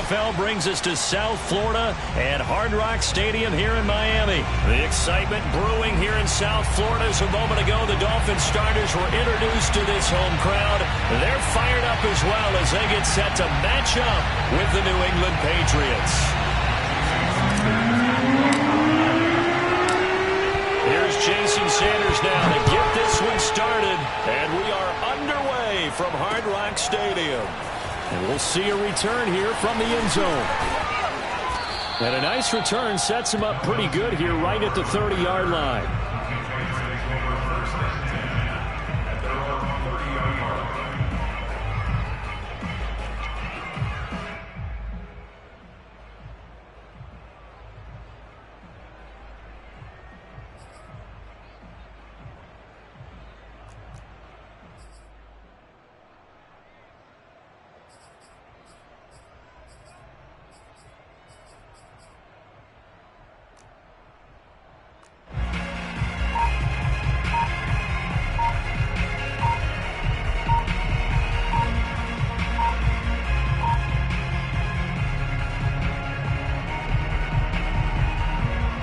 NFL brings us to South Florida and Hard Rock Stadium here in Miami. The excitement brewing here in South Florida. As a moment ago, the Dolphins starters were introduced to this home crowd. They're fired up as well as they get set to match up with the New England Patriots. Here's Jason Sanders now to get this one started, and we are underway from Hard Rock Stadium. And we'll see a return here from the end zone. And a nice return sets him up pretty good here right at the 30-yard line.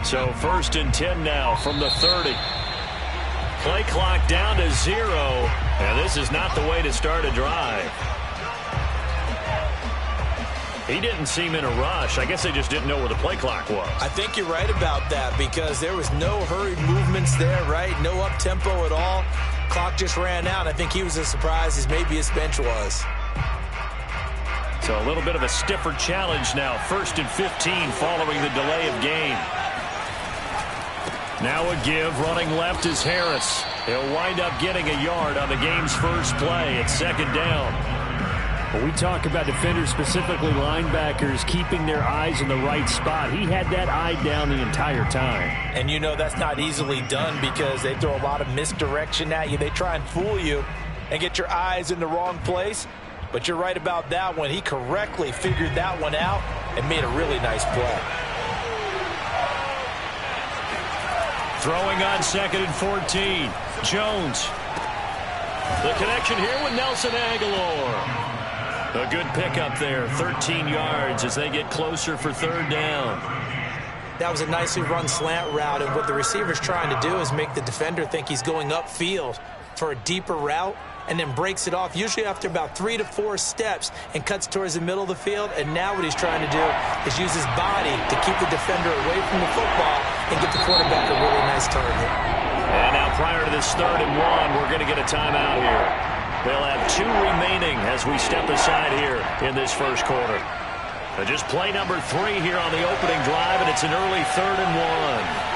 So 1st and 10 now from the 30. Play clock down to 0. And this is not the way to start a drive. He didn't seem in a rush. I guess they just didn't know where the play clock was. I think you're right about that because there was no hurried movements there, right? No up-tempo at all. Clock just ran out. I think he was as surprised as maybe his bench was. So a little bit of a stiffer challenge now. 1st and 15 following the delay of game. Now a give, running left is Harris. He'll wind up getting a yard on the game's first play. It's 2nd down. When we talk about defenders, specifically linebackers, keeping their eyes in the right spot, he had that eye down the entire time. And you know that's not easily done because they throw a lot of misdirection at you. They try and fool you and get your eyes in the wrong place. But you're right about that one. He correctly figured that one out and made a really nice play. Throwing on 2nd and 14. Jones. The connection here with Nelson Aguilar. A good pickup there. 13 yards as they get closer for 3rd down. That was a nicely run slant route, and what the receiver's trying to do is make the defender think he's going upfield for a deeper route and then breaks it off, usually after about 3 to 4 steps, and cuts towards the middle of the field. And now what he's trying to do is use his body to keep the defender away from the football and get the quarterback a really nice target. And now prior to this 3rd and 1, we're going to get a timeout here. They'll have 2 remaining as we step aside here in this first quarter. Just play number 3 here on the opening drive, and it's an early 3rd and 1.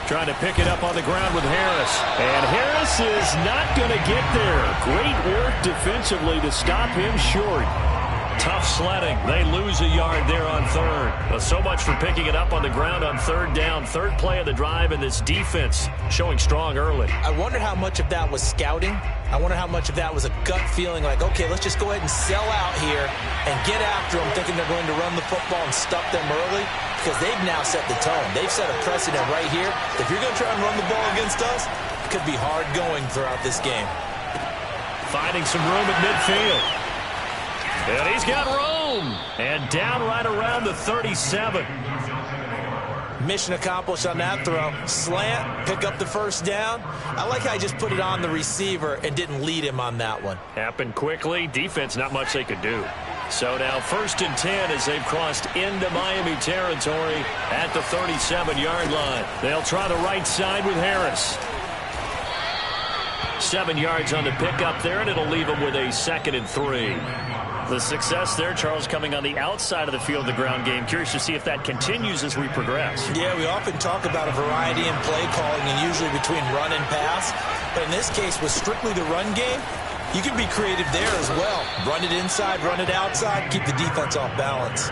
Trying to pick it up on the ground with Harris. And Harris is not going to get there. Great work defensively to stop him short. Tough sledding. They lose a yard there on 3rd. Well, so much for picking it up on the ground on 3rd down. 3rd play of the drive, and this defense showing strong early. I wonder how much of that was scouting. I wonder how much of that was a gut feeling like, okay, let's just go ahead and sell out here and get after them, thinking they're going to run the football and stuff them early, because they've now set the tone. They've set a precedent right here. If you're going to try and run the ball against us, it could be hard going throughout this game. Finding some room at midfield. And he's got room. And down right around the 37. Mission accomplished on that throw. Slant, pick up the 1st down. I like how he just put it on the receiver and didn't lead him on that one. Happened quickly. Defense, not much they could do. So now 1st and 10 as they've crossed into Miami territory at the 37-yard line. They'll try the right side with Harris. 7 yards on the pickup there, and it'll leave them with a 2nd and 3. The success there, Charles, coming on the outside of the field, the ground game. Curious to see if that continues as we progress. Yeah, we often talk about a variety in play calling and usually between run and pass. But in this case, with strictly the run game, you can be creative there as well. Run it inside, run it outside, keep the defense off balance.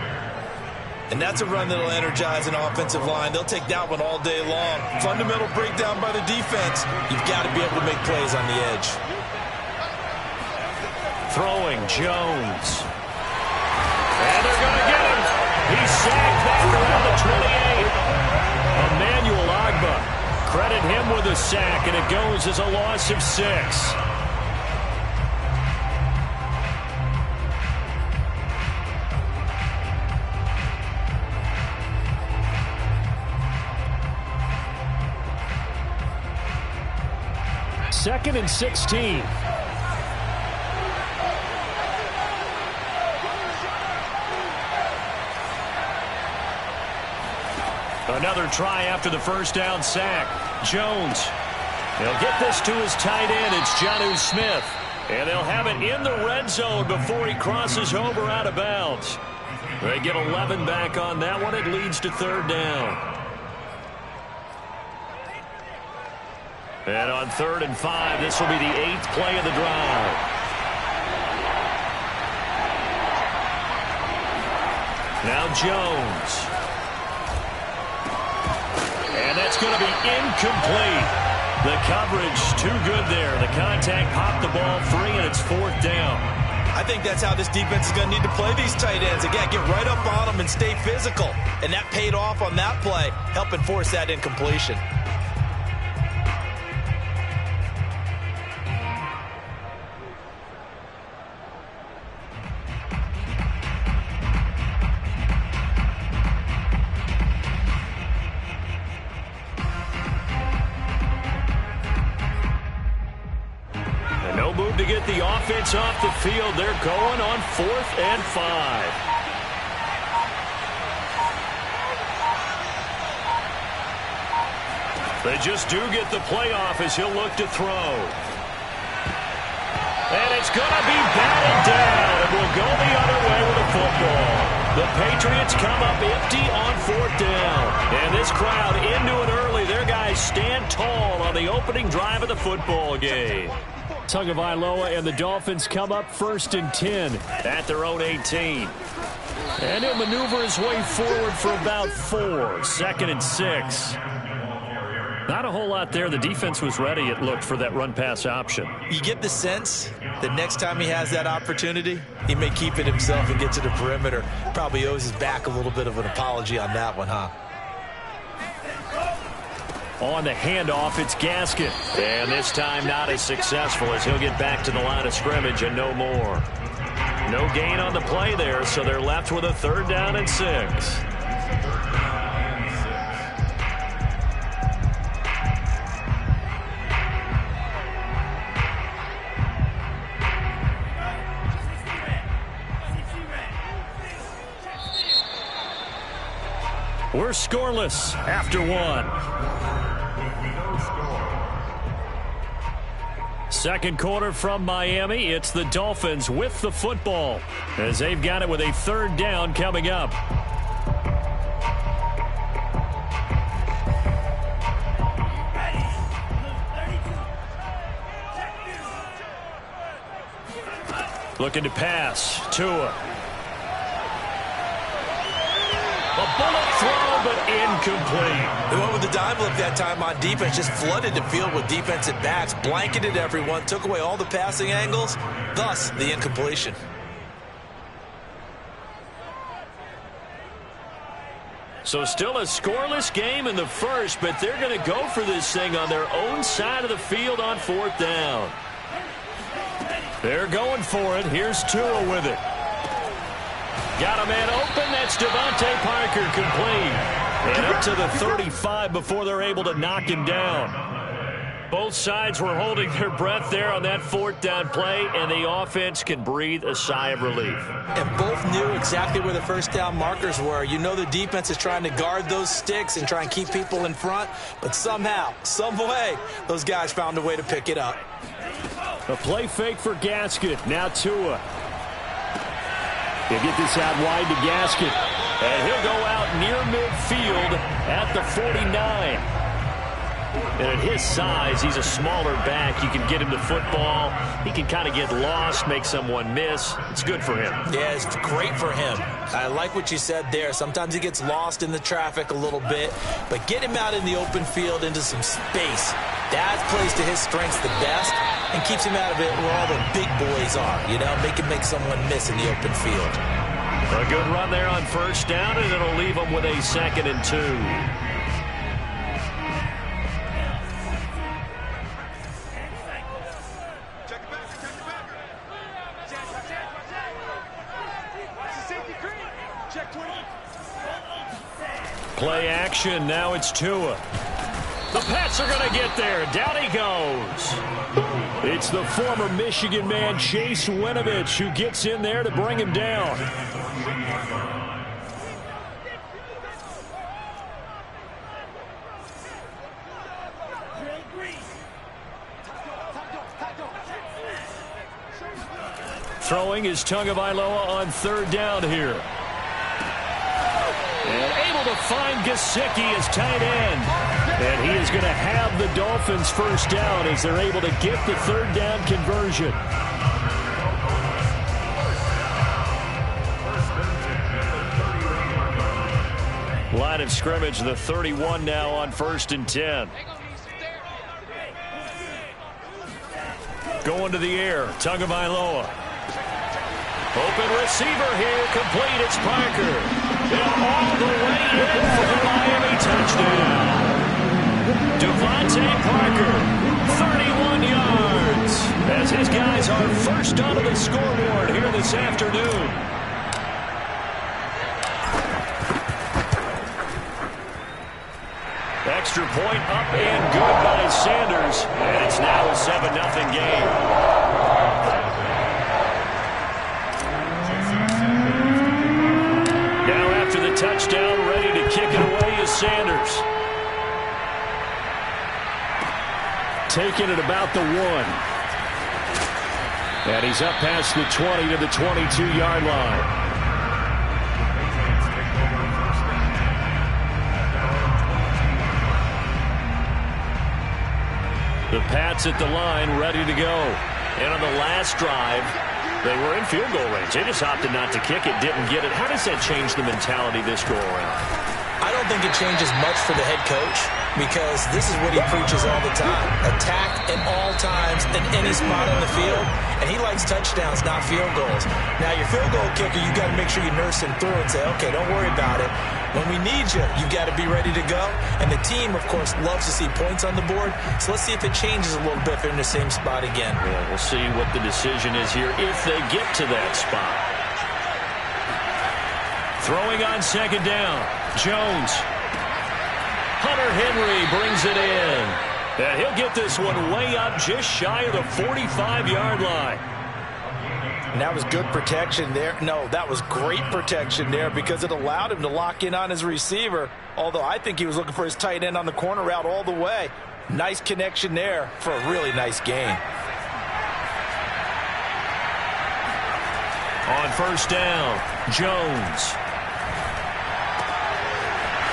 And that's a run that'll energize an offensive line. They'll take that one all day long. Fundamental breakdown by the defense. You've got to be able to make plays on the edge. Throwing Jones. And they're going to get him. He's sacked back around the 28. Emmanuel Agba. Credit him with a sack, and it goes as a loss of 6. 2nd and 16. Another try after the first down sack. Jones. He'll get this to his tight end. It's Jonnu Smith. And they'll have it in the red zone before he crosses over out of bounds. They get 11 back on that one. It leads to 3rd down. And on 3rd and 5, this will be the 8th play of the drive. Now Jones. And that's going to be incomplete. The coverage too good there. The contact popped the ball free, and it's 4th down. I think that's how this defense is going to need to play these tight ends. Again, get right up on them and stay physical. And that paid off on that play, helping force that incompletion. To get the offense off the field. They're going on 4th and 5. They just do get the playoff as he'll look to throw. And it's going to be batted down. And we'll go the other way with the football. The Patriots come up empty on 4th down. And this crowd into it early. Their guys stand tall on the opening drive of the football game. Tagovailoa and the Dolphins come up 1st and 10 at their own 18. And he'll maneuver his way forward for about 4. 2nd and 6. Not a whole lot there. The defense was ready, it looked, for that run-pass option. You get the sense that next time he has that opportunity, he may keep it himself and get to the perimeter. Probably owes his back a little bit of an apology on that one, huh? On the handoff, it's Gaskin. And this time not as successful as he'll get back to the line of scrimmage and no more. No gain on the play there, so they're left with a 3rd down and 6. We're scoreless after 1. Second quarter from Miami. It's the Dolphins with the football as they've got it with a 3rd down coming up. Looking to pass. Tua. A bullet throw, but incomplete. They went with the dime look that time on defense, just flooded the field with defensive backs, blanketed everyone, took away all the passing angles, thus the incompletion. So still a scoreless game in the first, but they're going to go for this thing on their own side of the field on 4th down. They're going for it. Here's Tua with it. Got a man open. That's Devontae Parker, complete. And up to the 35 before they're able to knock him down. Both sides were holding their breath there on that 4th down play, and the offense can breathe a sigh of relief. And both knew exactly where the 1st down markers were. You know the defense is trying to guard those sticks and try and keep people in front, but somehow, some way, those guys found a way to pick it up. A play fake for Gaskin. Now Tua. He'll get this out wide to Gaskin. And he'll go out near midfield at the 49. And at his size, he's a smaller back. You can get him the football. He can kind of get lost, make someone miss. It's good for him. Yeah, it's great for him. I like what you said there. Sometimes he gets lost in the traffic a little bit, but get him out in the open field into some space. That plays to his strengths the best and keeps him out of it where all the big boys are, you know, make someone miss in the open field. A good run there on 1st down, and it'll leave them with a 2nd and 2. Play action. Now it's Tua. The Pats are going to get there. Down he goes. It's the former Michigan man, Chase Winovich, who gets in there to bring him down. Throwing is Tagovailoa on third down here. And able to find Gesicki as tight end. And he is going to have the Dolphins first down as they're able to get the third down conversion. Line of scrimmage, the 31 now on 1st and 10. Going to the air, Tagovailoa. Open receiver here, complete, it's Parker. And all the way in for the Miami touchdown. Devontae Parker, 31 yards, as his guys are first onto the scoreboard here this afternoon. Extra point up and good by Sanders, and it's now a 7-0 game. Touchdown, ready to kick it away is Sanders. Taking it about the 1. And he's up past the 20 to the 22-yard line. The Pats at the line, ready to go. And on the last drive, they were in field goal range. They just opted not to kick it, didn't get it. How does that change the mentality this go around? I don't think it changes much for the head coach because this is what he preaches all the time. Attack at all times in any spot on the field. And he likes touchdowns, not field goals. Now, your field goal kicker, you got to make sure you nurse him through and say, okay, don't worry about it. When we need you, you've got to be ready to go. And the team, of course, loves to see points on the board. So let's see if it changes a little bit if they're in the same spot again. Yeah, we'll see what the decision is here if they get to that spot. Throwing on second down, Jones. Hunter Henry brings it in. And he'll get this one way up just shy of the 45-yard line. And that was good protection there. No, that was great protection there because it allowed him to lock in on his receiver. Although I think he was looking for his tight end on the corner route all the way. Nice connection there for a really nice gain. On first down, Jones.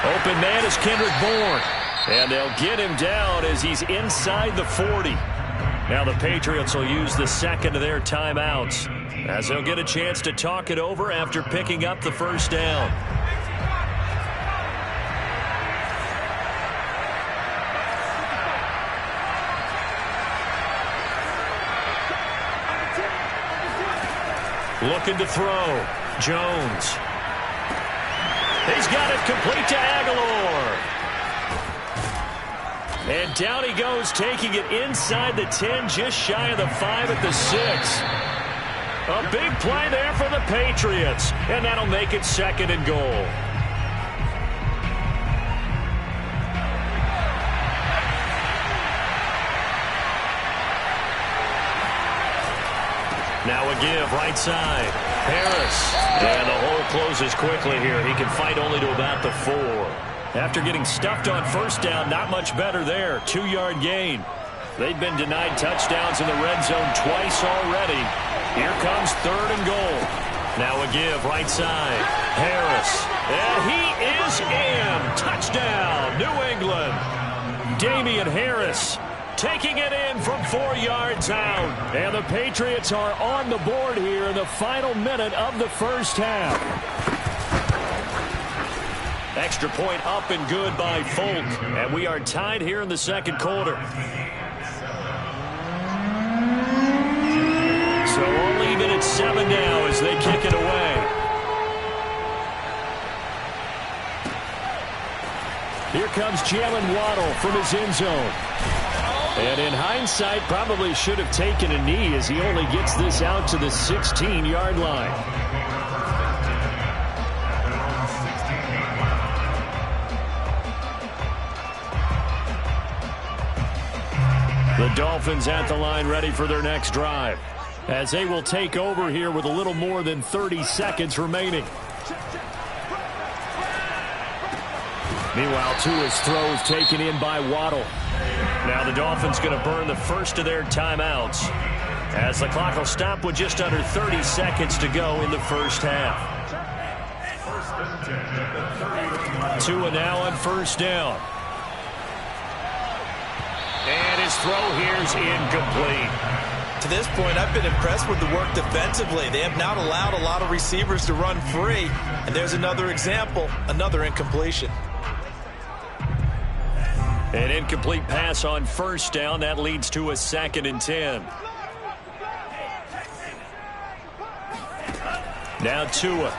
Open man is Kendrick Bourne. And they'll get him down as he's inside the 40. Now the Patriots will use the second of their timeouts as they'll get a chance to talk it over after picking up the first down. Looking to throw. Jones. He's got it complete to Aguilar. And down he goes, taking it inside the 10, just shy of the 5 at the 6. A big play there for the Patriots, and that'll make it 2nd and goal. Now a give, right side. Harris. And the hole closes quickly here. He can fight only to about the 4. After getting stuffed on first down, not much better there. 2-yard gain. They've been denied touchdowns in the red zone twice already. Here comes 3rd and goal. Now a give, right side. Harris. And he is in. Touchdown, New England. Damian Harris taking it in from 4 yards out. And the Patriots are on the board here in the final minute of the first half. Extra point up and good by Folk. And we are tied here in the second quarter. So all even at 7 now as they kick it away. Here comes Jalen Waddle from his end zone. And in hindsight, probably should have taken a knee as he only gets this out to the 16-yard line. Dolphins at the line ready for their next drive, as they will take over here with a little more than 30 seconds remaining. Meanwhile, Tua's throws taken in by Waddle. Now the Dolphins going to burn the first of their timeouts, as the clock will stop with just under 30 seconds to go in the first half. Tua now on first down. And his throw here is incomplete. To this point, I've been impressed with the work defensively. They have not allowed a lot of receivers to run free. And there's another example, another incompletion. An incomplete pass on first down. That leads to a 2nd and 10. Now Tua.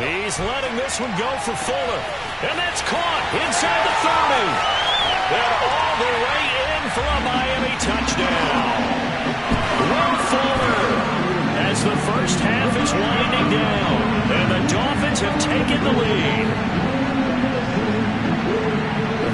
He's letting this one go for Fuller. And that's caught inside the 30. And all the way in for a Miami touchdown. Will Fuller, as the first half is winding down, and the Dolphins have taken the lead.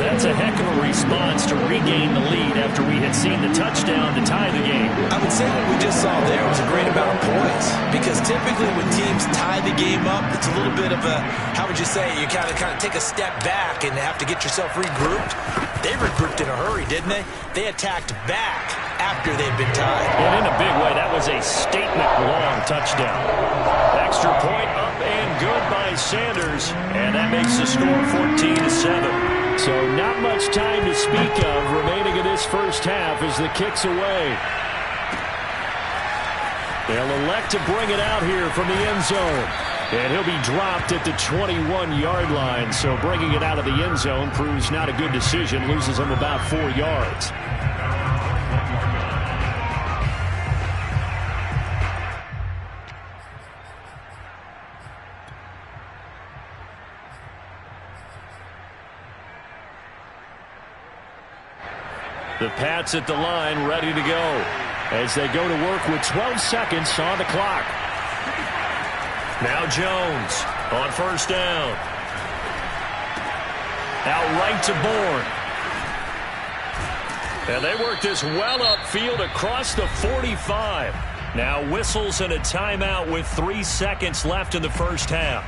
That's a heck of a response to regain the lead after we had seen the touchdown to tie the game. I would say what we just saw there was a great amount of poise, because typically when teams tie the game up, it's a little bit of a, how would you say, you kind of take a step back and have to get yourself regrouped. They regrouped in a hurry, didn't they? They attacked back after they'd been tied. And in a big way, that was a statement-long touchdown. Extra point up and good by Sanders, and that makes the score 14-7. So not much time to speak of remaining in this first half as the kick's away. They'll elect to bring it out here from the end zone. And he'll be dropped at the 21-yard line. So bringing it out of the end zone proves not a good decision. Loses him about 4 yards. The Pats at the line ready to go as they go to work with 12 seconds on the clock. Now Jones on first down. Out right to Bourne. And they work this well upfield across the 45. Now whistles and a timeout with 3 seconds left in the first half.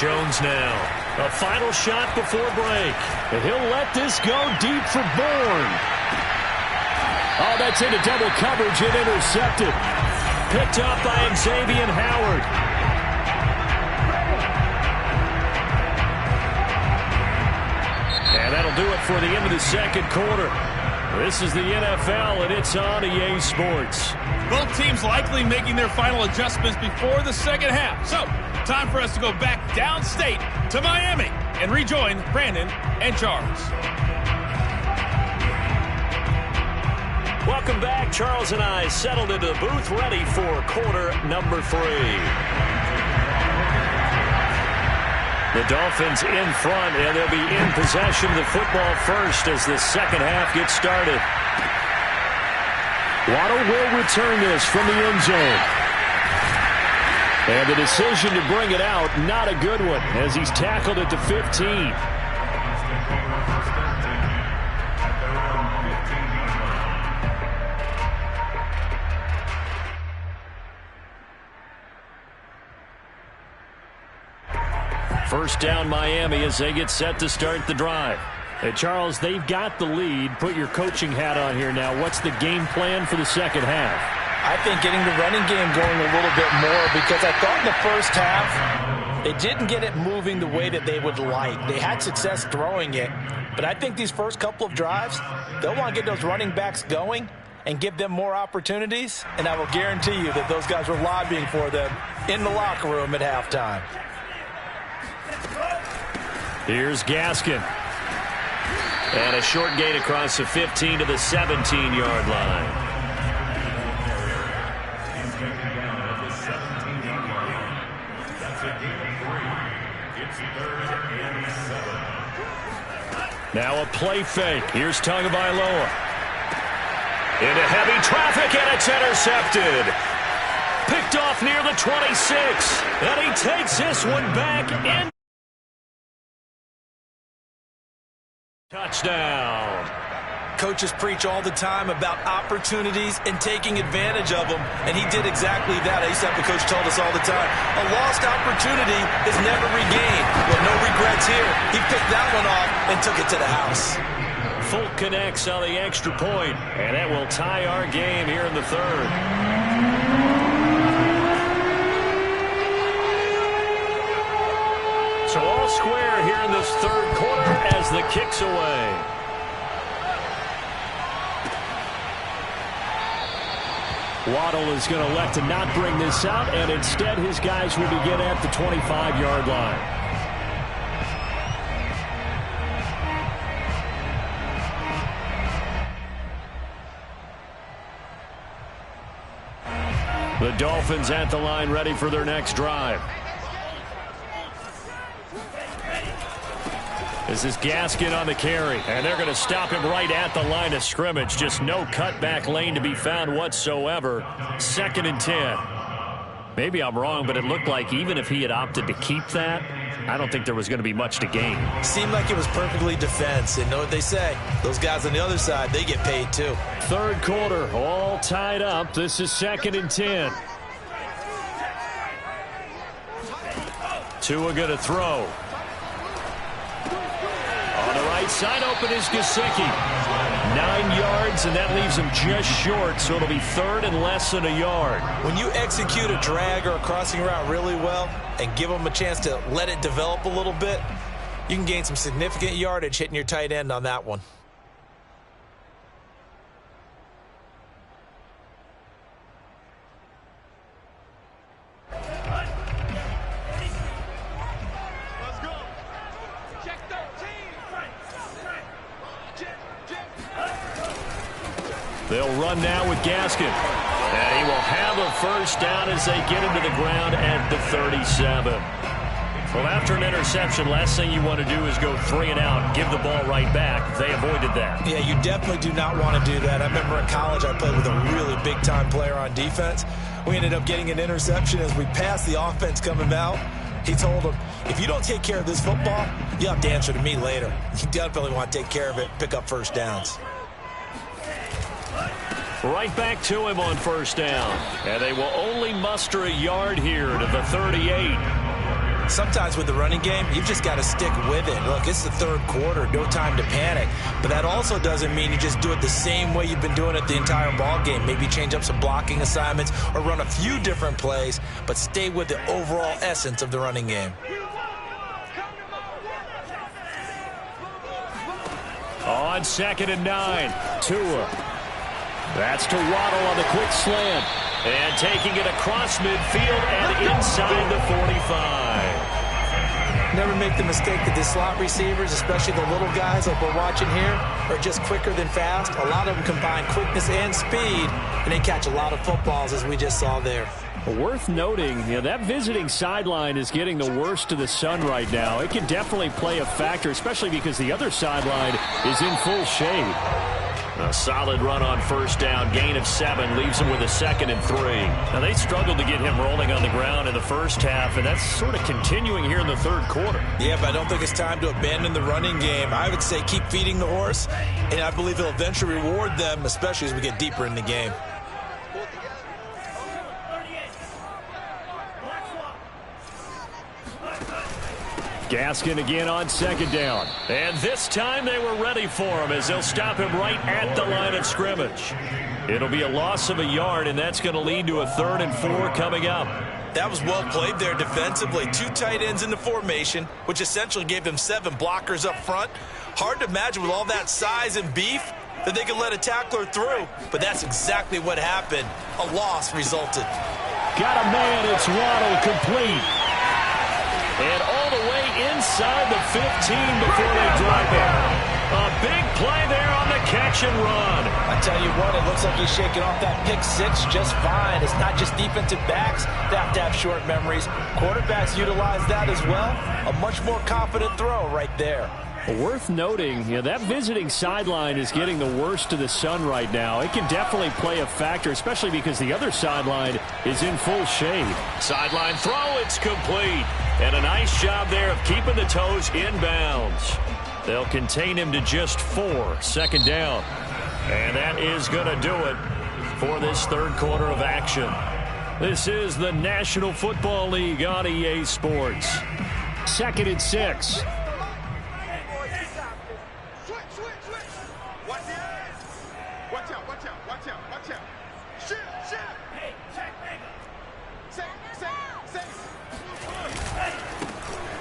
Jones now. A final shot before break. And he'll let this go deep for Bourne. Oh, that's into double coverage and intercepted. Picked up by Xavier Howard. And that'll do it for the end of the second quarter. This is the NFL, and it's on EA Sports. Both teams likely making their final adjustments before the second half. So, time for us to go back downstate to Miami and rejoin Brandon and Charles. Welcome back. Charles and I settled into the booth ready for quarter number 3. The Dolphins in front, and they'll be in possession of the football first as the second half gets started. Waddle will return this from the end zone. And the decision to bring it out, not a good one, as he's tackled at the 15. First down Miami as they get set to start the drive. Hey, Charles, they've got the lead. Put your coaching hat on here now. What's the game plan for the second half? I think getting the running game going a little bit more, because I thought in the first half they didn't get it moving the way that they would like. They had success throwing it, but I think these first couple of drives, they'll want to get those running backs going and give them more opportunities, and I will guarantee you that those guys were lobbying for them in the locker room at halftime. Here's Gaskin. And a short gain across the 15 to the 17-yard line. Now a play fake. Here's Tagovailoa. Into heavy traffic, and it's intercepted. Picked off near the 26. And he takes this one back in. Touchdown. Coaches preach all the time about opportunities and taking advantage of them, and he did exactly that. I used to have a coach told us all the time, a lost opportunity is never regained. Well, no regrets here. He picked that one off and took it to the house. Fulk connects on the extra point, and that will tie our game here in the third. So all square here in this third quarter as the kick's away. Waddle is going to elect to not bring this out, and instead his guys will begin at the 25-yard line. The Dolphins at the line ready for their next drive. This is Gaskin on the carry, and they're going to stop him right at the line of scrimmage. Just no cutback lane to be found whatsoever. 2nd and 10. Maybe I'm wrong, but it looked like even if he had opted to keep that, I don't think there was going to be much to gain. Seemed like it was perfectly defense, and know what they say. Those guys on the other side, they get paid too. Third quarter, all tied up. This is 2nd and 10. Tua going to throw. On the right side, open is Gesicki. 9 yards, and that leaves him just short, so it'll be 3rd and less than a yard. When you execute a drag or a crossing route really well and give them a chance to let it develop a little bit, you can gain some significant yardage hitting your tight end on that one. They'll run now with Gaskin. And he will have a first down as they get him to the ground at the 37. Well, after an interception, last thing you want to do is go 3 and out, give the ball right back. They avoided that. Yeah, you definitely do not want to do that. I remember in college I played with a really big-time player on defense. We ended up getting an interception as we passed the offense coming out. He told him, if you don't take care of this football, you'll have to answer to me later. You definitely want to take care of it, pick up first downs. Right back to him on first down. And they will only muster a yard here to the 38. Sometimes with the running game, you've just got to stick with it. Look, it's the third quarter, no time to panic. But that also doesn't mean you just do it the same way you've been doing it the entire ball game. Maybe change up some blocking assignments or run a few different plays, but stay with the overall essence of the running game. On 2nd and 9, Tua. That's to Waddle on the quick slant. And taking it across midfield and inside the 45. Never make the mistake that the slot receivers, especially the little guys like we're watching here, are just quicker than fast. A lot of them combine quickness and speed, and they catch a lot of footballs, as we just saw there. Worth noting, that visiting sideline is getting the worst of the sun right now. It can definitely play a factor, especially because the other sideline is in full shade. A solid run on first down. Gain of 7 leaves him with a 2nd and 3. Now, they struggled to get him rolling on the ground in the first half, and that's sort of continuing here in the third quarter. Yeah, but I don't think it's time to abandon the running game. I would say keep feeding the horse, and I believe he'll eventually reward them, especially as we get deeper in the game. Gaskin again on 2nd down. And this time they were ready for him as they'll stop him right at the line of scrimmage. It'll be a loss of a yard, and that's going to lead to a 3rd and 4 coming up. That was well played there defensively. 2 tight ends in the formation, which essentially gave them 7 blockers up front. Hard to imagine with all that size and beef that they could let a tackler through. But that's exactly what happened. A loss resulted. Got a man. It's Waddle complete. And all the way inside the 15 before they drop him. A big play there on the catch and run. I tell you what, it looks like he's shaking off that pick 6 just fine. It's not just defensive backs that have to have short memories. Quarterbacks utilize that as well. A much more confident throw right there. Worth noting, that visiting sideline is getting the worst of the sun right now. It can definitely play a factor, especially because the other sideline is in full shade. Sideline throw, it's complete. And a nice job there of keeping the toes in bounds. They'll contain him to just 4, second down. And that is going to do it for this third quarter of action. This is the National Football League on EA Sports. 2nd and 6.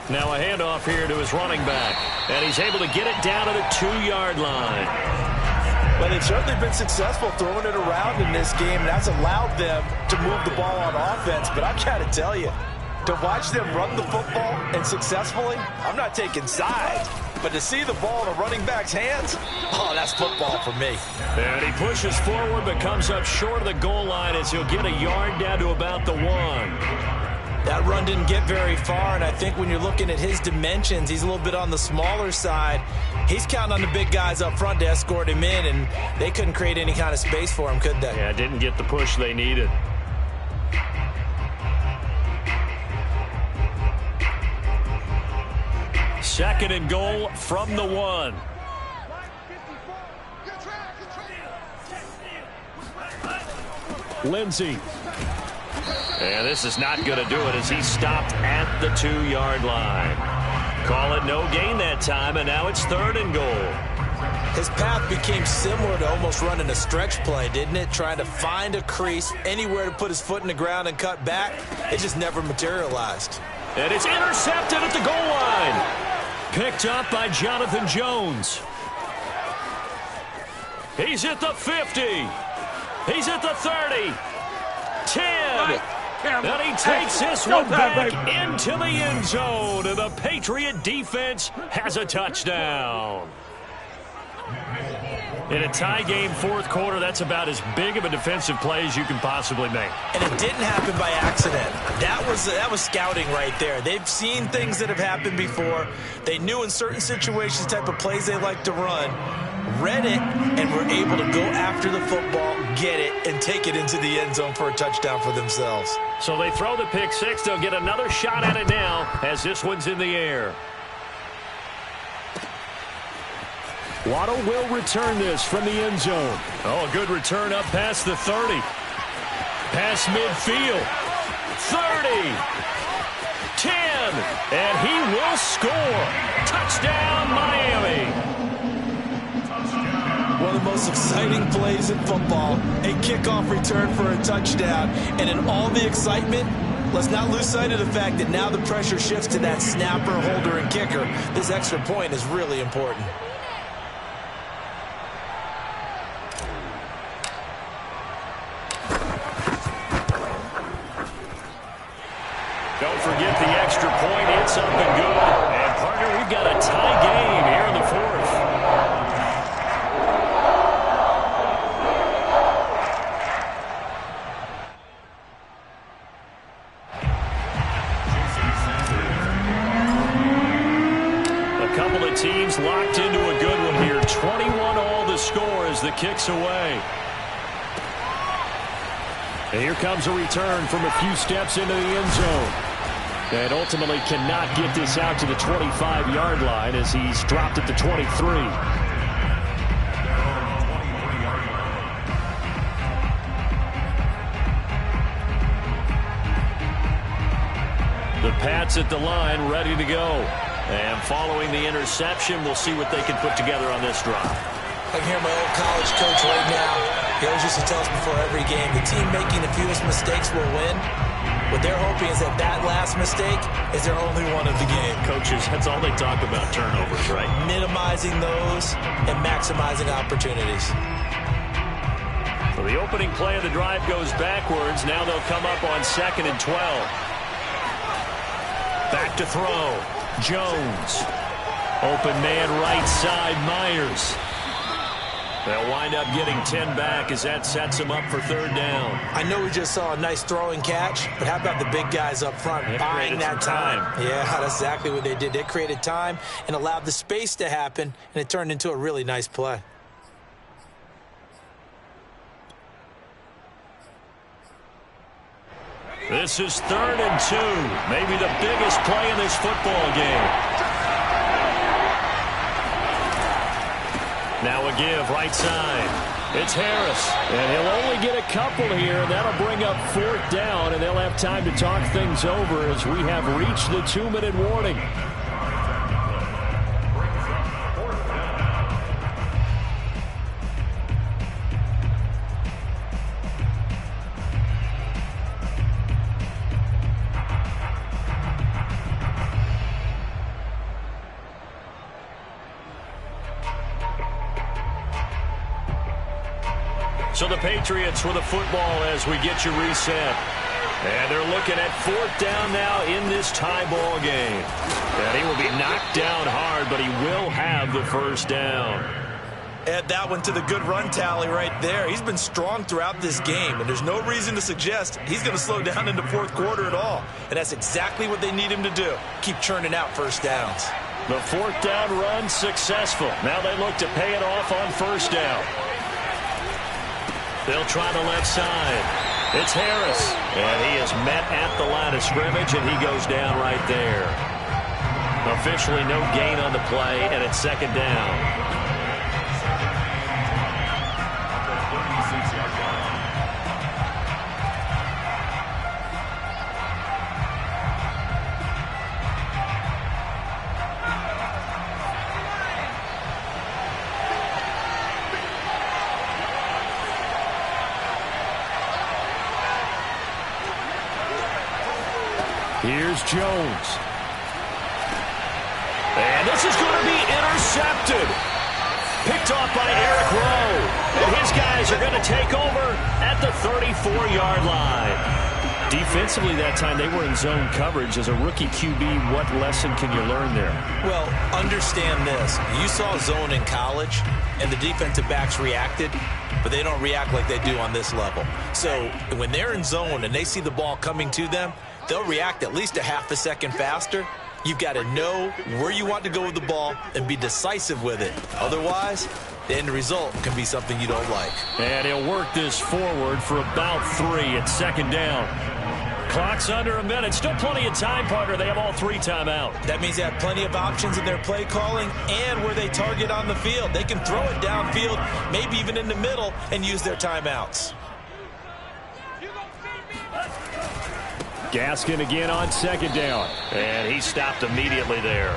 Now a handoff here to his running back. And he's able to get it down to the 2-yard line. Well, they've certainly been successful throwing it around in this game. That's allowed them to move the ball on offense. But I've got to tell you, to watch them run the football and successfully, I'm not taking sides. But to see the ball in a running back's hands, oh, that's football for me. And he pushes forward but comes up short of the goal line as he'll get a yard down to about the 1. That run didn't get very far, and I think when you're looking at his dimensions, he's a little bit on the smaller side. He's counting on the big guys up front to escort him in, and they couldn't create any kind of space for him, could they? Yeah, didn't get the push they needed. Second and goal from the 1. Lindsey. And this is not going to do it as he stopped at the 2-yard line. Call it no gain that time, and now it's 3rd and goal. His path became similar to almost running a stretch play, didn't it? Trying to find a crease, anywhere to put his foot in the ground and cut back. It just never materialized. And it's intercepted at the goal line. Picked up by Jonathan Jones. He's at the 50. He's at the 30. 10. And he takes this one back into the end zone. And the Patriot defense has a touchdown. In a tie game, 4th quarter, that's about as big of a defensive play as you can possibly make. And it didn't happen by accident. That was scouting right there. They've seen things that have happened before. They knew in certain situations the type of plays they like to run. Read it, and were able to go after the football, get it, and take it into the end zone for a touchdown for themselves. So they throw the pick 6. They'll get another shot at it now as this one's in the air. Waddle will return this from the end zone. Oh, a good return up past the 30. Past midfield. 30. 10. And he will score. Touchdown, Miami. One of the most exciting plays in football, a kickoff return for a touchdown. And in all the excitement, let's not lose sight of the fact that now the pressure shifts to that snapper, holder, and kicker. This extra point is really important. Don't forget the extra point. It's up and good. And, partner, we've got a tie game here in the 4th. A couple of teams locked into a good one here. 21 all the score as the kick's away. And here comes a return from a few steps into the end zone. And ultimately cannot get this out to the 25-yard line as he's dropped at the 23. The Pats at the line, ready to go. And following the interception, we'll see what they can put together on this drive. I can hear my old college coach right now. He always used to tell us before every game, the team making the fewest mistakes will win. What they're hoping is that that last mistake is their only one of the game. Coaches, that's all they talk about, turnovers, right? Minimizing those and maximizing opportunities. So the opening play of the drive goes backwards. Now they'll come up on 2nd and 12. Back to throw. Jones. Open man right side, Myers. They'll wind up getting 10 back as that sets them up for third down. I know we just saw a nice throwing catch, but how about the big guys up front buying that time? Yeah, that's exactly what they did. They created time and allowed the space to happen, and it turned into a really nice play. This is 3rd and 2, maybe the biggest play in this football game. Now a give, right side. It's Harris. And he'll only get a couple here, and that'll bring up 4th down, and they'll have time to talk things over as we have reached the 2-minute warning. So the Patriots with a football as we get you reset. And they're looking at 4th down now in this tie ball game. And he will be knocked down hard, but he will have the 1st down. Add that one to the good run tally right there. He's been strong throughout this game, and there's no reason to suggest he's going to slow down in the 4th quarter at all. And that's exactly what they need him to do. Keep churning out 1st downs. The 4th down run successful. Now they look to pay it off on 1st down. They'll try the left side. It's Harris. And he is met at the line of scrimmage, and he goes down right there. Officially no gain on the play, and it's 2nd down. Here's Jones. And this is going to be intercepted. Picked off by Eric Rowe. And his guys are going to take over at the 34-yard line. Defensively that time, they were in zone coverage. As a rookie QB, what lesson can you learn there? Well, understand this. You saw zone in college, and the defensive backs reacted, but they don't react like they do on this level. So when they're in zone and they see the ball coming to them, they'll react at least a half a second faster. You've got to know where you want to go with the ball and be decisive with it. Otherwise, the end result can be something you don't like. And he'll work this forward for about 3 at 2nd down. Clock's under a minute. Still plenty of time, partner. They have all 3 timeout. That means they have plenty of options in their play calling and where they target on the field. They can throw it downfield, maybe even in the middle, and use their timeouts. Gaskin again on 2nd down. And he stopped immediately there.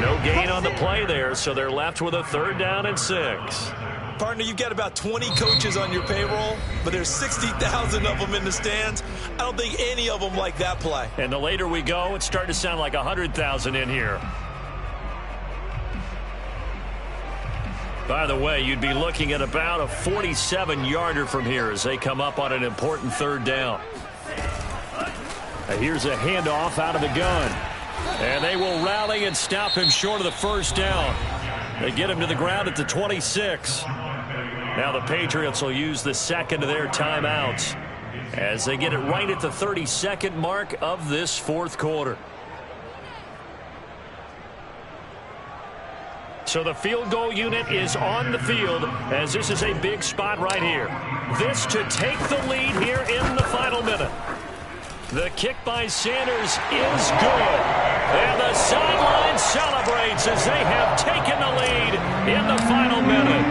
No gain on the play there, so they're left with a 3rd down and 6. Partner, you've got about 20 coaches on your payroll, but there's 60,000 of them in the stands. I don't think any of them like that play. And the later we go, it's starting to sound like 100,000 in here. By the way, you'd be looking at about a 47-yarder from here as they come up on an important 3rd down. Here's a handoff out of the gun. And they will rally and stop him short of the 1st down. They get him to the ground at the 26. Now the Patriots will use the 2nd of their timeouts as they get it right at the 32nd mark of this 4th quarter. So the field goal unit is on the field as this is a big spot right here. This to take the lead here in the final minute. The kick by Sanders is good. And the sideline celebrates as they have taken the lead in the final minute.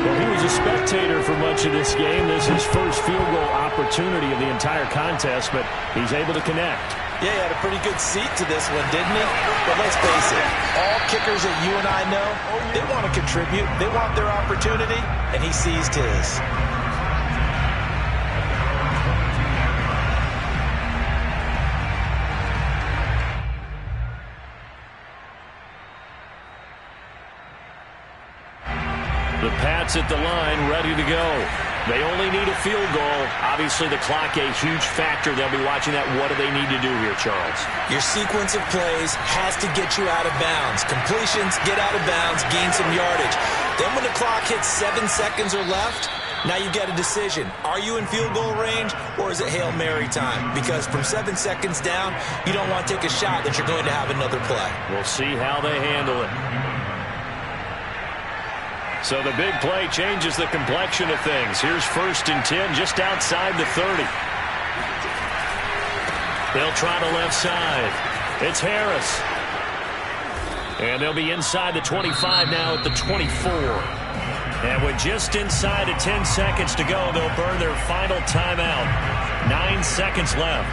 Well, he was a spectator for much of this game. This is his first field goal opportunity of the entire contest, but he's able to connect. Yeah, he had a pretty good seat to this one, didn't he? But let's face it, all kickers that you and I know, they want to contribute. They want their opportunity, and he seized his. The Pats at the line, ready to go. They only need a field goal. Obviously, the clock a huge factor. They'll be watching that. What do they need to do here, Charles? Your sequence of plays has to get you out of bounds. Completions, get out of bounds, gain some yardage. Then when the clock hits 7 seconds or left, now you get a decision. Are you in field goal range, or is it Hail Mary time? Because from 7 seconds down, you don't want to take a shot that you're going to have another play. We'll see how they handle it. So the big play changes the complexion of things. Here's 1st and 10 just outside the 30. They'll try the left side. It's Harris. And they'll be inside the 25 now at the 24. And with just inside of 10 seconds to go, they'll burn their final timeout. 9 seconds left.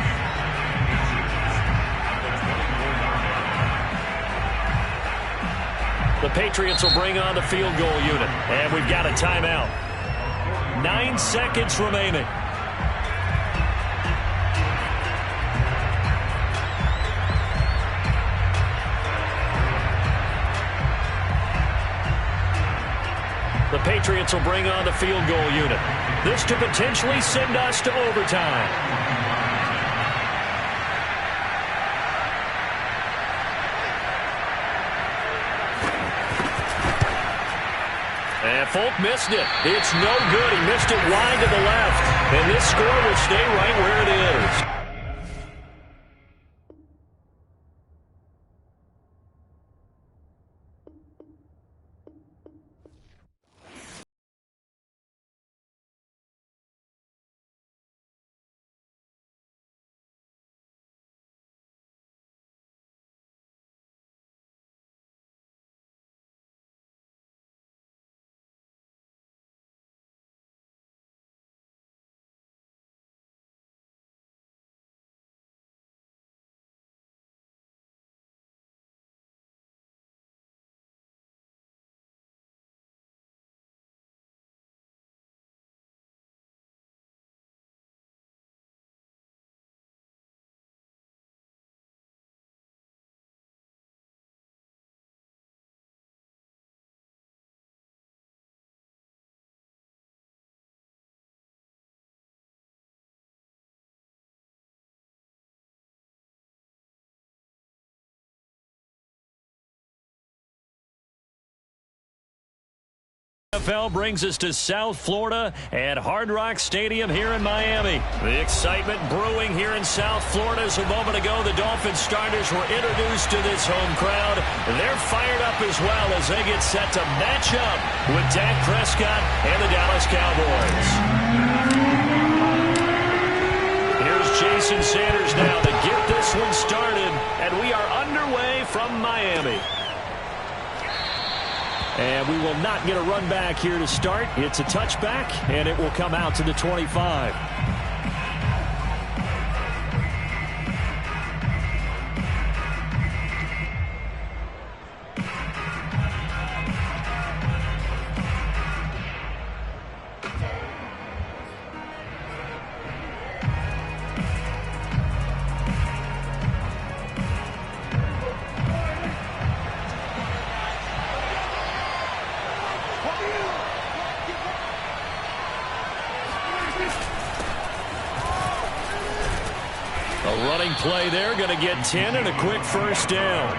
The Patriots will bring on the field goal unit. And we've got a timeout. 9 seconds remaining. The Patriots will bring on the field goal unit. This to potentially send us to overtime. And Folk missed it. It's no good. He missed it wide to the left. And this score will stay right where it is. NFL brings us to South Florida at Hard Rock Stadium here in Miami. The excitement brewing here in South Florida as a moment ago the Dolphins starters were introduced to this home crowd. They're fired up as well as they get set to match up with Dak Prescott and the Dallas Cowboys. Here's Jason Sanders now to get this one started, and we are underway from Miami. And we will not get a run back here to start. It's a touchback, and it will come out to the 25. Play there, going to get 10 and a quick first down.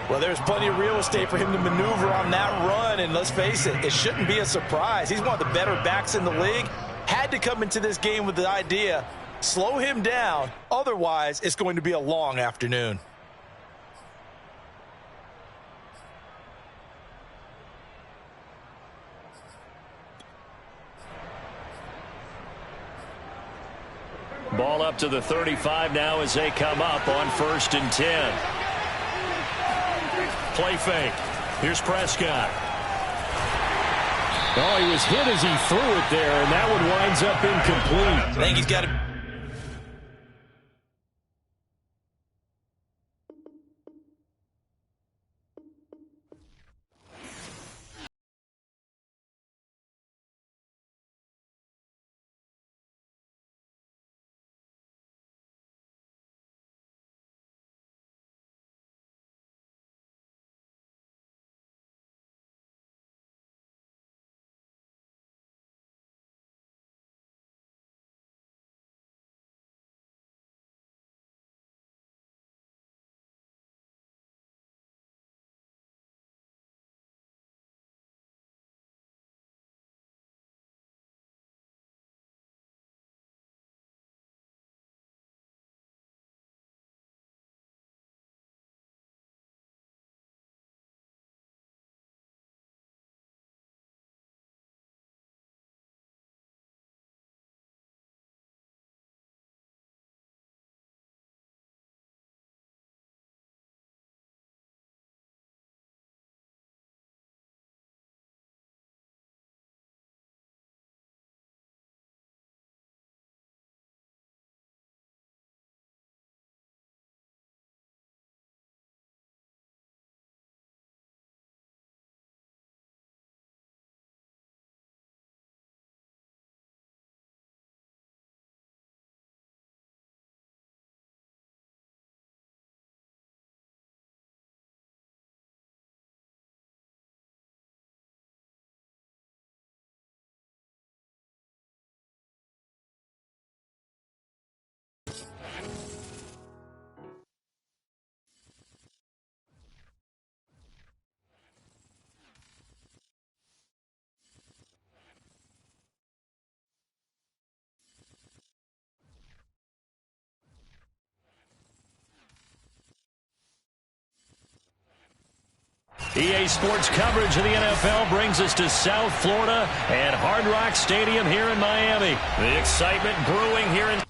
Well, there's plenty of real estate for him to maneuver on that run, and let's face it, it shouldn't be a surprise. He's one of the better backs in the league. Had to come into this game with the idea, slow him down, otherwise it's going to be a long afternoon. Ball up to the 35 now as they come up on 1st and 10. Play fake. Here's Prescott. Oh, he was hit as he threw it there, and that one winds up incomplete. I think he's got to EA Sports coverage of the NFL brings us to South Florida and Hard Rock Stadium here in Miami. The excitement brewing here in